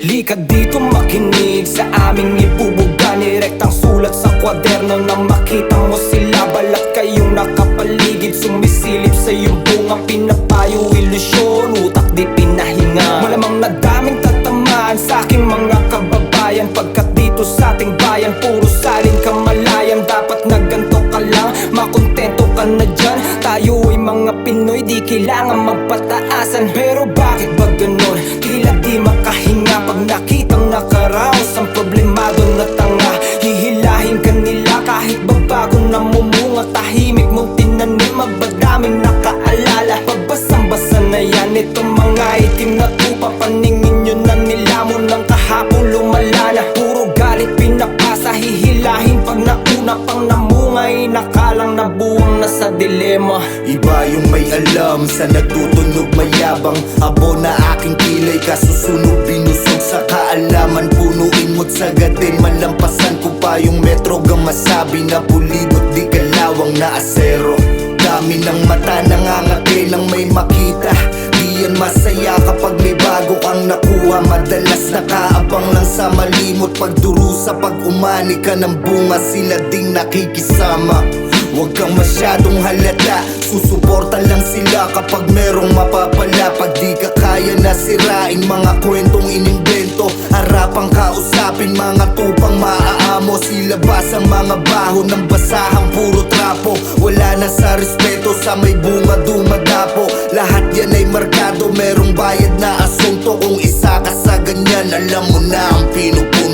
Likad dito makinig sa aming ibubuga. Direktang sulat sa kwaderno na makita mo sila. Balat kayong nakapaligid, sumisilip sa iyong bunga. Pinapayo, ilusyon, utak di pinahinga. Malamang nadaming tatamaan sa aking mga kababayan, pagkat dito sa ating bayan puro salin kamalayan. Dapat na ganito ka lang, makontento ka na dyan. Tayo ay mga Pinoy, di kailangan magpataasan. Pero bakit ba ganon? Tila di makahinga pag nakitang nakaraos ang problemado na tanga. Hihilahin ka nila kahit babago namumunga. Tahimik mong tinanim, mabadaming nakaalala. Pagbasang-basa na yan, itong mga itim na tupa. Paningin nyo na nilamon ng kahapon lumala na. Puro galit pinapasa, hihilahin pag nauna pang namunga. Inakalang nabuwang na sa dilema. Iba yung may alam sa natutunog mayabang. Abo na aking kilay, kasusunog binusog sa kaalaman. Punuin mo't sagatin, malampasan ko pa yung metro. Masabi na pulidot, di kalawang na asero. Dami ng mata nangangati lang may makita. Di yan masaya kapag may bago kang nakuha. Madalas nakaabang lang sa malimot. Pagdurusa, pag umani ka ng bunga, sila ding nakikisama. Huwag kang masyadong halata, susuporta lang sila kapag merong mapapala. Pag di ka kaya na sirain mga kwentong inimbento, harapang kausapin mga tupang maaamo. Silabas ang mga baho ng basahang puro trapo. Wala na sa respeto sa may bunga dumadapo. Lahat yan ay markado, merong bayad na asunto. Kung isa ka sa ganyan, alam mo na ang pinupuno